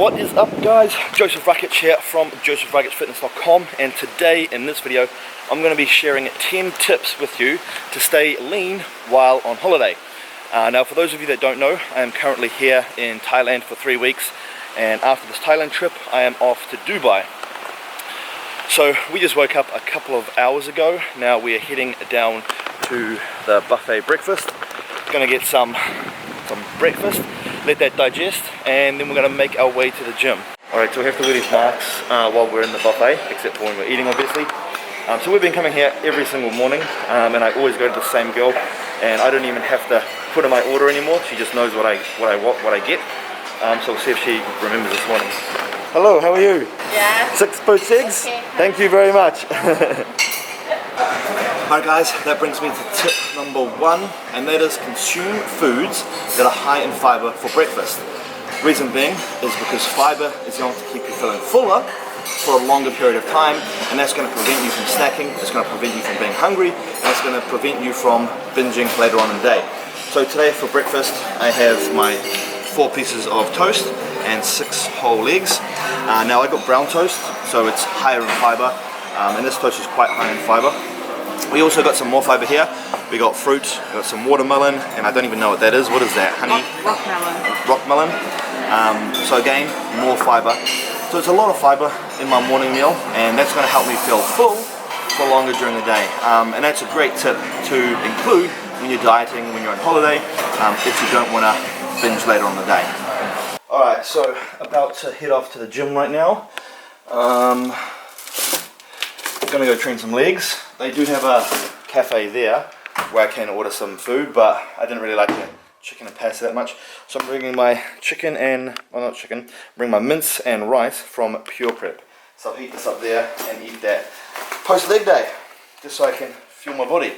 What is up, guys? Joseph Rakic here from josephrakicfitness.com, and today in this video I'm going to be sharing 10 tips with you to stay lean while on holiday. Now, for those of you that don't know, I am currently here in Thailand for 3 weeks, and after this Thailand trip I am off to Dubai. So we just woke up a couple of hours ago. Now we are heading down to the buffet breakfast. Gonna get some breakfast, let that digest, and then we're gonna make our way to the gym. Alright, so we have to wear these masks while we're in the buffet, except for when we're eating, obviously. So we've been coming here every single morning, and I always go to the same girl, and I don't even have to put in my order anymore. She just knows what I get. So we'll see if she remembers this morning. Hello, how are you? Yeah. 6 poached eggs? Okay. Thank you very much. Alright guys, that brings me to tip number 1, and that is consume foods that are high in fiber for breakfast. Reason being is because fiber is going to keep you feeling fuller for a longer period of time, and that's going to prevent you from snacking, it's going to prevent you from being hungry, and it's going to prevent you from binging later on in the day. So today for breakfast I have my 4 pieces of toast and 6 whole eggs. Now I got brown toast, so it's higher in fiber, and this toast is quite high in fiber. We also got some more fiber here. We got fruit, we got some watermelon, and I don't even know what that is. What is that? Honey? Rockmelon. So again, more fiber. So it's a lot of fiber in my morning meal, and that's going to help me feel full for longer during the day. And that's a great tip to include when you're dieting, when you're on holiday, if you don't want to binge later on the day. Alright, so about to head off to the gym right now. Gonna go train some legs. They do have a cafe there where I can order some food, but I didn't really like the chicken and pasta that much, so I'm bringing my chicken and, well, not chicken, bring my mince and rice from Pure Prep. So I'll heat this up there and eat that post leg day, just so I can fuel my body.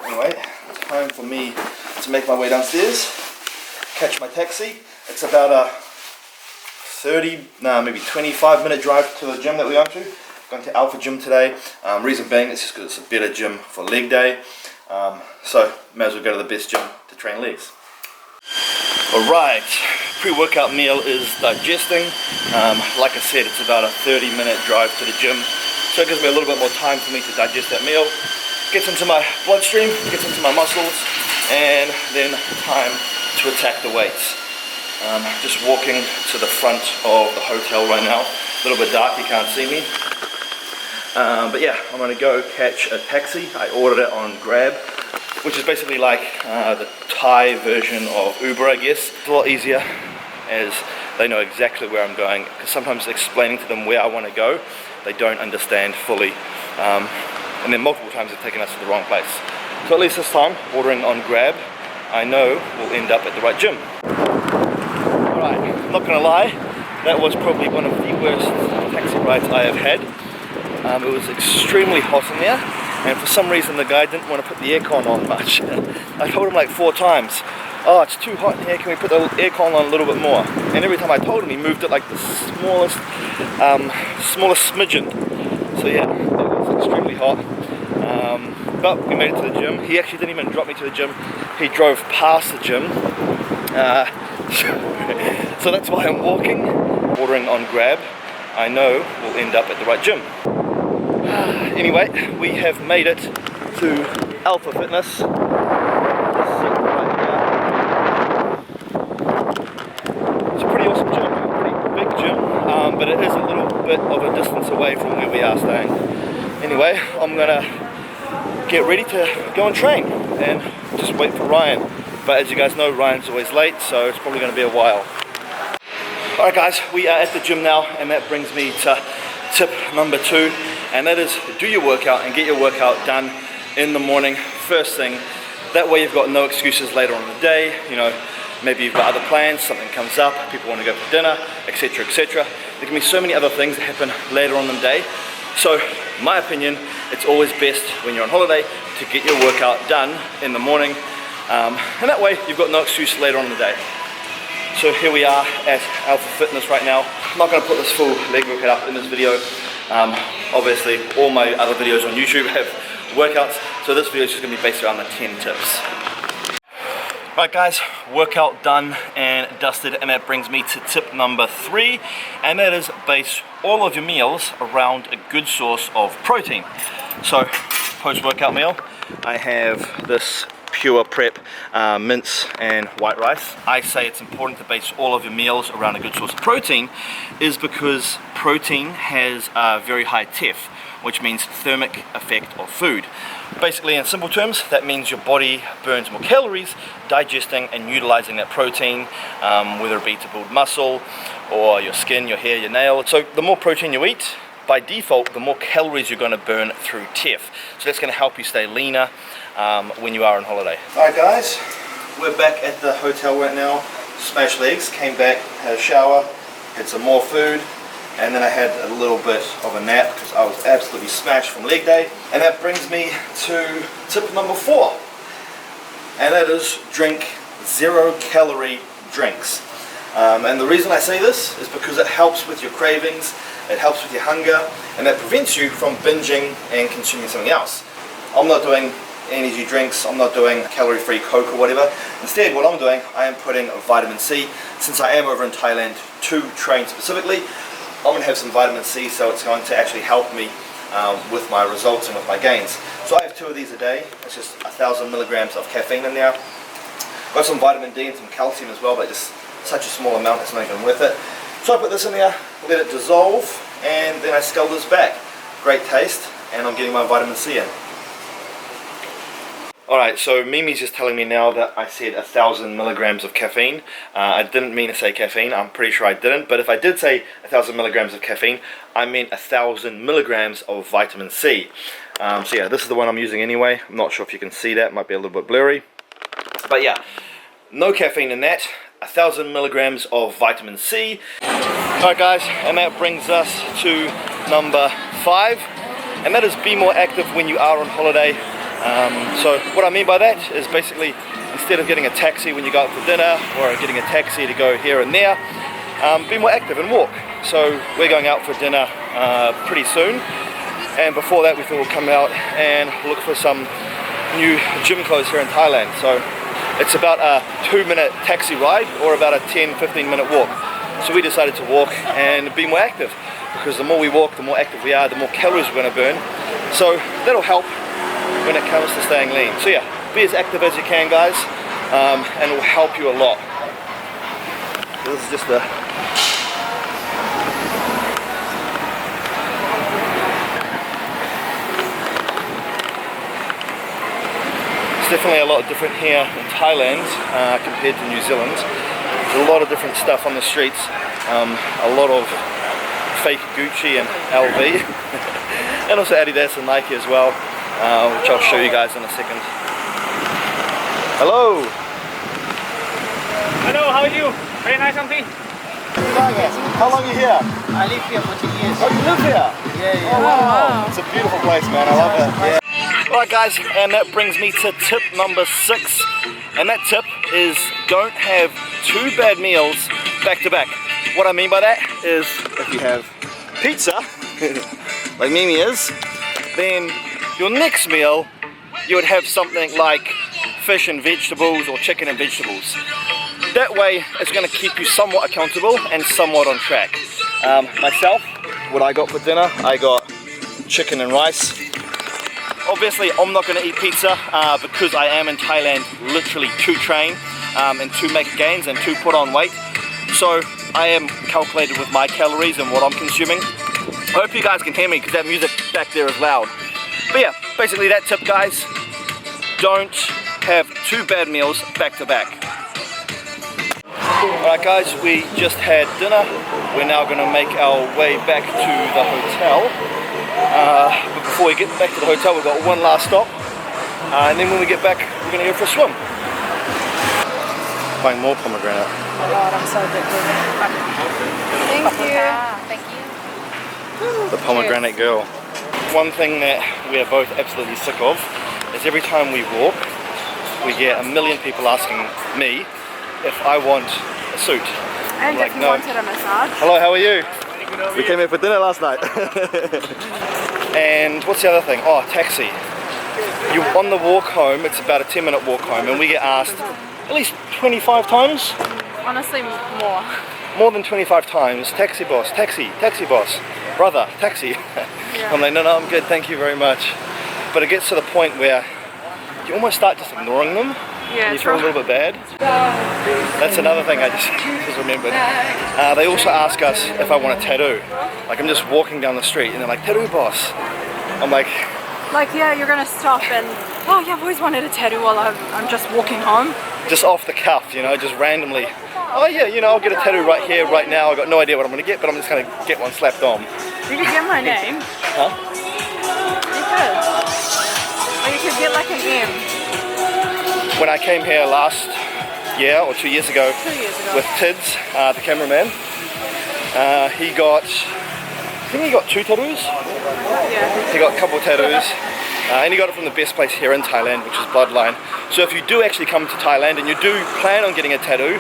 Anyway, it's time for me to make my way downstairs, catch my taxi. It's about a 25-minute drive to the gym that we go to. Going to Alpha Gym today. Reason being, it's just because it's a better gym for leg day. So may as well go to the best gym to train legs. Alright, pre-workout meal is digesting. Like I said, it's about a 30-minute drive to the gym, so it gives me a little bit more time for me to digest that meal. Gets into my bloodstream, gets into my muscles, and then time to attack the weights. Just walking to the front of the hotel right now. A little bit dark, you can't see me. But yeah, I'm going to go catch a taxi. I ordered it on Grab, which is basically like the Thai version of Uber, I guess. It's a lot easier as they know exactly where I'm going, because sometimes explaining to them where I want to go, they don't understand fully. And then multiple times they've taken us to the wrong place. So at least this time, ordering on Grab, I know we'll end up at the right gym. Alright, I'm not going to lie, that was probably one of the worst taxi rides I have had. It was extremely hot in there, and for some reason the guy didn't want to put the aircon on much. I told him like 4 times, oh, it's too hot in here, can we put the aircon on a little bit more? And every time I told him, he moved it like the smallest smidgen. So yeah, it was extremely hot. But we made it to the gym. He actually didn't even drop me to the gym, he drove past the gym. So that's why I'm walking. Ordering on Grab, I know we'll end up at the right gym. Anyway, we have made it to Alpha Fitness. Just sit right here. It's a pretty awesome gym, a pretty big gym, but it is a little bit of a distance away from where we are staying. Anyway, I'm gonna get ready to go and train and just wait for Ryan. But as you guys know, Ryan's always late, so it's probably going to be a while. Alright guys, we are at the gym now, and that brings me to tip number 2, and that is do your workout and get your workout done in the morning, first thing. That way you've got no excuses later on in the day. You know, maybe you've got other plans, something comes up, people want to go for dinner, etc, etc. There can be so many other things that happen later on in the day. So, in my opinion, it's always best when you're on holiday to get your workout done in the morning, and that way you've got no excuse later on in the day. So here we are at Alpha Fitness right now. I'm not going to put this full leg workout up in this video. Obviously, all my other videos on YouTube have workouts, so this video is just going to be based around the 10 tips. Right guys, workout done and dusted, and that brings me to tip number 3, and that is base all of your meals around a good source of protein. So post-workout meal, I have this pure prep mince and white rice. I say it's important to base all of your meals around a good source of protein is because protein has a very high TEF, which means thermic effect of food. Basically, in simple terms, that means your body burns more calories digesting and utilizing that protein, whether it be to build muscle or your skin, your hair, your nail. So the more protein you eat, by default, the more calories you're going to burn through TEF. So that's going to help you stay leaner when you are on holiday. Alright guys, we're back at the hotel right now. Smashed legs, came back, had a shower, had some more food, and then I had a little bit of a nap because I was absolutely smashed from leg day. And that brings me to tip number 4, and that is drink 0-calorie drinks. And the reason I say this is because it helps with your cravings, it helps with your hunger, and that prevents you from binging and consuming something else. I'm not doing energy drinks, I'm not doing calorie-free Coke or whatever. Instead, what I'm doing, I am putting vitamin C. Since I am over in Thailand to train specifically, I'm going to have some vitamin C, so it's going to actually help me with my results and with my gains. So I have 2 of these a day. It's just 1,000 milligrams of caffeine in there. Got some vitamin D and some calcium as well, but just such a small amount it's not even worth it. So I put this in there, let it dissolve, and then I scull this back. Great taste, and I'm getting my vitamin C in. Alright, so Mimi's just telling me now that I said 1,000 milligrams of caffeine. I didn't mean to say caffeine, I'm pretty sure I didn't, but if I did say 1,000 milligrams of caffeine, I meant 1,000 milligrams of vitamin C. So yeah, this is the one I'm using anyway. I'm not sure if you can see that, might be a little bit blurry. But yeah, no caffeine in that, 1,000 milligrams of vitamin C. Alright guys, and that brings us to number 5, and that is be more active when you are on holiday. So what I mean by that is basically, instead of getting a taxi when you go out for dinner or getting a taxi to go here and there, be more active and walk. So we're going out for dinner pretty soon, and before that we thought we'd come out and look for some new gym clothes here in Thailand. So it's about a 2-minute taxi ride or about a 10-15 minute walk. So we decided to walk and be more active, because the more we walk, the more active we are, the more calories we're going to burn. So that'll help when it comes to staying lean. So yeah, be as active as you can guys, and it will help you a lot. This is just a it's definitely a lot different here in Thailand compared to New Zealand. There's a lot of different stuff on the streets, a lot of fake Gucci and LV and also Adidas and Nike as well. Which I'll show you guys in a second. Hello! Hello, how are you? Very nice something. How long are you here? I live here for 2 years. Oh, you live here? Yeah. Oh wow! It's a beautiful place, man. I love it. Yeah. Alright guys, and that brings me to tip number 6. And that tip is don't have 2 bad meals back to back. What I mean by that is if you have pizza, like Mimi is, then your next meal, you would have something like fish and vegetables or chicken and vegetables. That way, it's going to keep you somewhat accountable and somewhat on track. Myself, what I got for dinner, I got chicken and rice. Obviously, I'm not going to eat pizza because I am in Thailand literally to train and to make gains and to put on weight. So I am calculated with my calories and what I'm consuming. I hope you guys can hear me because that music back there is loud. But yeah, basically that tip guys, don't have 2 bad meals back to back. Alright guys, we just had dinner. We're now going to make our way back to the hotel. But before we get back to the hotel, we've got one last stop. And then when we get back, we're going to go for a swim. Buying more pomegranate. Oh God, I'm so addicted. Thank you. Thank you. The pomegranate girl. One thing that we are both absolutely sick of is every time we walk, we get a million people asking me if I want a suit. And like, if you no. wanted a massage. Hello, how are you? We came here for dinner last night. And what's the other thing? Oh, taxi. You on the walk home, it's about a 10-minute walk home, and we get asked at least 25 times. Honestly, more. More than 25 times. Taxi boss, taxi boss, brother, taxi. Yeah. I'm like, no, I'm good, thank you very much. But it gets to the point where you almost start just ignoring them. Yeah, And you feel a little bit bad. That's another thing I just remembered. They also ask us if I want a tattoo. Like I'm just walking down the street and they're like, tattoo boss. I'm like, yeah, you're gonna stop and, oh yeah, I've always wanted a tattoo while I'm just walking home. just off the cuff, you know, just randomly. Oh yeah, you know, I'll get a tattoo right here, right now. I've got no idea what I'm going to get, but I'm just going to get one slapped on. You could get my name. Huh? You could. Or you could get like an M. When I came here last year or 2 years ago, 2 years ago. with Tids, the cameraman, he got, I think he got 2 tattoos. Yeah. He got a couple of tattoos. And he got it from the best place here in Thailand, which is Bloodline. So if you do actually come to Thailand and you do plan on getting a tattoo,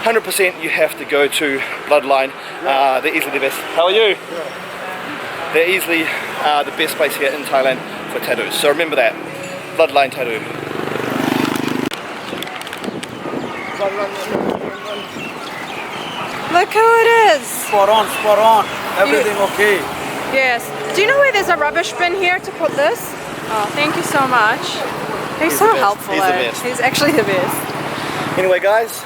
100% you have to go to Bloodline. They're easily the best. How are you? They're easily the best place here in Thailand for tattoos. So remember that. Bloodline tattoo. Look who it is. Spot on. Everything okay. Yes. Do you know where there's a rubbish bin here to put this? Oh, thank you so much. He's so the best. helpful. He's the eh? best. He's actually the best. Anyway guys,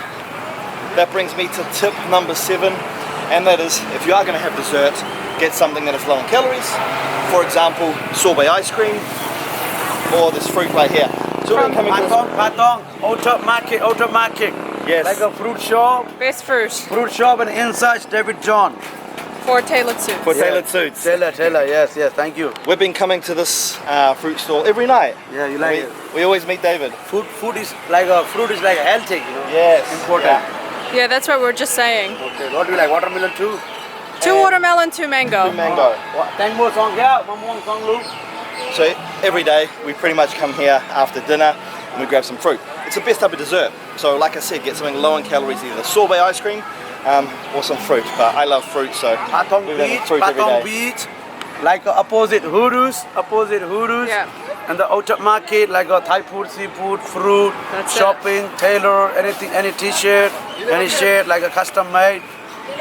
that brings me to tip number 7, and that is, if you are going to have dessert, get something that is low in calories. For example, sorbet ice cream, or this fruit right here. So we're coming to Patong, outer market. Yes. Like a fruit shop. Best fruit And inside David John. for tailored suits. for tailored suits. Taylor, yes, thank you. We've been coming to this fruit stall every night. Yeah, you like it. We always meet David. Fruit is like a healthy, you know. Yes. Important. Yeah. Yeah, that's what we're just saying. Okay, what do you like? Watermelon too? 2 watermelon, 2 mango. Mango. Thank more song, yeah. One more song, Luke. So every day we pretty much come here after dinner and we grab some fruit. It's the best type of dessert. So like I said, get something low in calories, either sorbet ice cream or some fruit. But I love fruit, so Patong we're having Beach, fruit every Patong day. Beach. Like opposite Hurus. Yeah. And the outer market, like a Thai food, seafood, fruit, That's shopping, tailor, anything, any t-shirt, any shirt, like a custom made.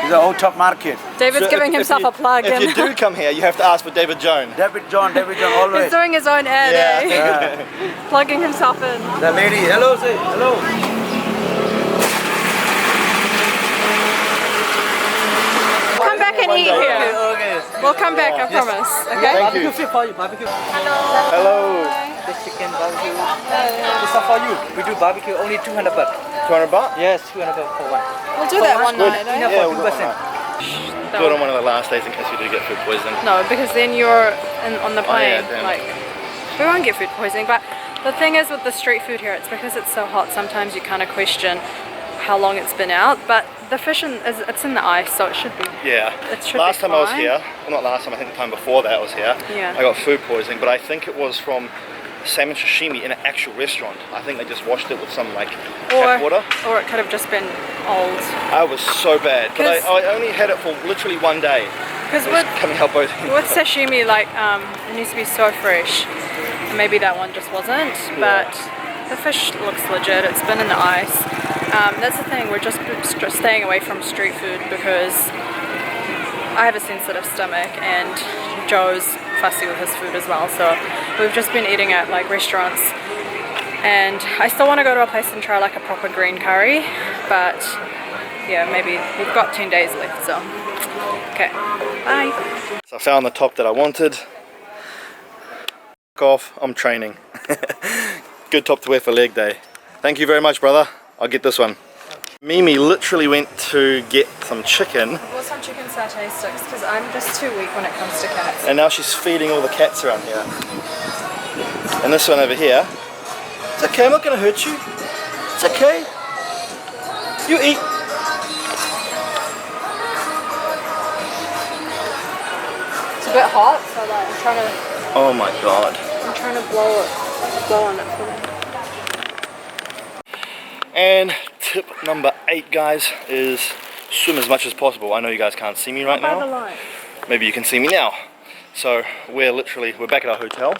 Is the outer market. David's So giving if himself you- a plug If you in. do come here, you have to ask for David Jones. David John, always. He's doing his own ad, Yeah. eh? Yeah. Plugging himself in. The lady, hello, say hello. Come back and eat here. Okay. We'll come back, I promise. Okay? Thank you. Fit for you, barbecue. Hello. This chicken barbecue. This is for you. We do barbecue only 200 baht. 200 baht? Yes, 200 baht for one. We'll do that one night. Enough Yeah, for we'll 2%. do it on one of the last days in case we do get food poisoning. No, because then you're on the plane. damn. Like, we won't get food poisoning. But the thing is with the street food here, it's because it's so hot. Sometimes you kind of question how long it's been out. But the fish it's in the ice, so it should be. Yeah. It should Last be time I was fine. here, well not last time, I think the time before that I was here, Yeah. I got food poisoning, but I think it was from salmon sashimi in an actual restaurant. I think they just washed it with some like tap water. Or it could have just been old. I was so bad, but 'Cause- I only had it for literally one day. Because It was with coming out both ends. With sashimi, like, it needs to be so fresh. Maybe that one just wasn't, but the fish looks legit. It's been in the ice. That's the thing, we're just staying away from street food because I have a sensitive stomach and Joe's fussy with his food as well. So we've just been eating at like restaurants, and I still want to go to a place and try like a proper green curry, but yeah, maybe we've got 10 days left, so okay, bye. So I found the top that I wanted. F off, I'm training. Good top to wear for leg day. Thank you very much, brother. I'll get this one. Mimi literally went to get some chicken, I bought some chicken satay sticks because I'm just too weak when it comes to cats. and now she's feeding all the cats around here. And this one over here, it's okay, I'm not going to hurt you. It's okay. You eat. It's a bit hot, so like Oh my god. I'm trying to blow on it for me. And tip number 8, guys, is swim as much as possible. I know you guys can't see me right By the now. line. Maybe you can see me now. So we're back at our hotel.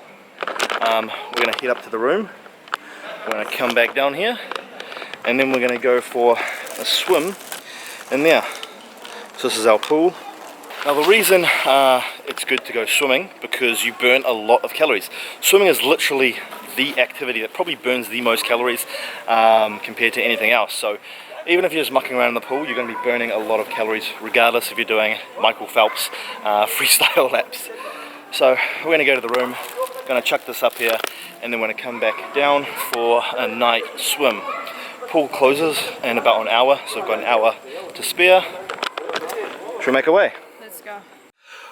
We're gonna head up to the room. We're gonna come back down here, and then we're going to go for a swim in there. So this is our pool. Now the reason it's good to go swimming, because you burn a lot of calories. Swimming is literally the activity that probably burns the most calories compared to anything else. So even if you're just mucking around in the pool, you're going to be burning a lot of calories, regardless if you're doing Michael Phelps freestyle laps. So we're going to go to the room, going to chuck this up here, and then we're going to come back down for a night swim. Pool closes in about an hour, so we've got an hour to spare. Should we make our way? Let's go.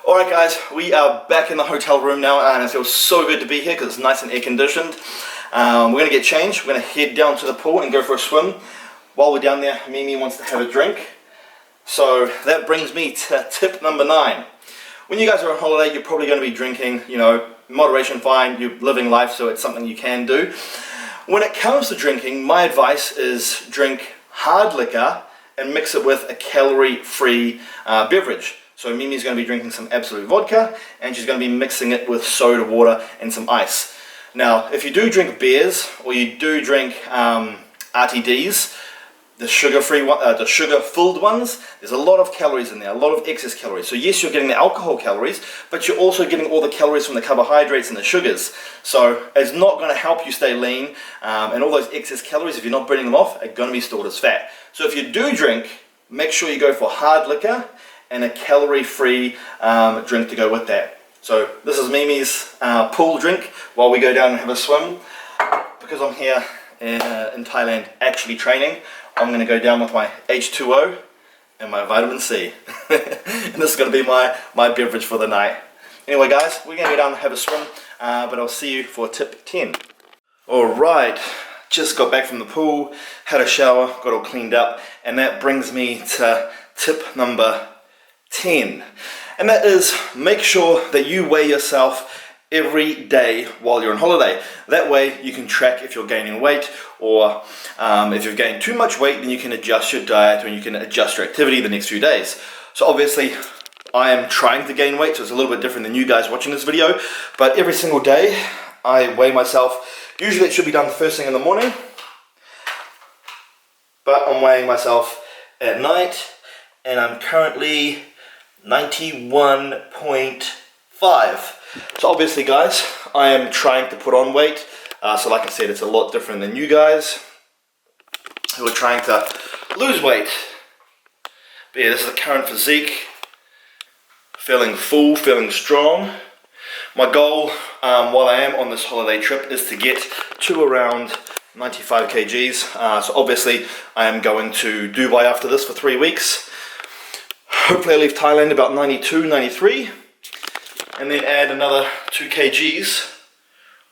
Alright guys, we are back in the hotel room now, and it feels so good to be here because it's nice and air conditioned. We're going to get changed, we're going to head down to the pool and go for a swim. While we're down there, Mimi wants to have a drink. So that brings me to tip number 9. When you guys are on holiday, you're probably going to be drinking, you know, moderation fine, you're living life, so it's something you can do. When it comes to drinking, my advice is drink hard liquor and mix it with a calorie-free beverage. So Mimi's going to be drinking some Absolute vodka, and she's going to be mixing it with soda water and some ice. Now, if you do drink beers, or you do drink RTDs, the sugar-free one, the sugar-filled ones, there's a lot of calories in there, a lot of excess calories. So yes, you're getting the alcohol calories, but you're also getting all the calories from the carbohydrates and the sugars. So it's not going to help you stay lean, and all those excess calories, if you're not burning them off, are going to be stored as fat. So if you do drink, make sure you go for hard liquor and a calorie-free drink to go with that. So this is Mimi's pool drink while we go down and have a swim. Because I'm here in Thailand actually training, I'm going to go down with my H2O and my vitamin C. And this is going to be my beverage for the night. Anyway guys, we're going to go down and have a swim, but I'll see you for tip 10. Alright, just got back from the pool, had a shower, got all cleaned up, and that brings me to tip number 10. And that is, make sure that you weigh yourself every day while you're on holiday. That way you can track if you're gaining weight, or if you've gained too much weight, then you can adjust your diet, or you can adjust your activity the next few days. So obviously I am trying to gain weight, so it's a little bit different than you guys watching this video, but every single day I weigh myself. Usually it should be done first thing in the morning, but I'm weighing myself at night, and I'm currently 91.5. So obviously guys, I am trying to put on weight, so like I said, it's a lot different than you guys who are trying to lose weight. But yeah, this is the current physique, feeling full, feeling strong. My goal while I am on this holiday trip is to get to around 95 kgs, so obviously I am going to Dubai after this for 3 weeks. Hopefully I leave Thailand about 92, 93. And then add another 2 kgs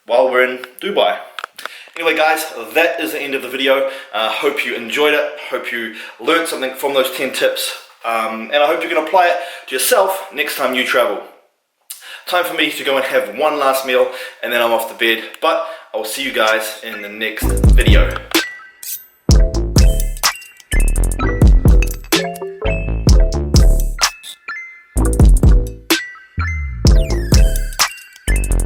while we're in Dubai. Anyway guys, that is the end of the video. Hope you enjoyed it, hope you learned something from those 10 tips, and I hope you can apply it to yourself next time you travel. Time for me to go and have one last meal, and then I'm off to bed, but I'll see you guys in the next video.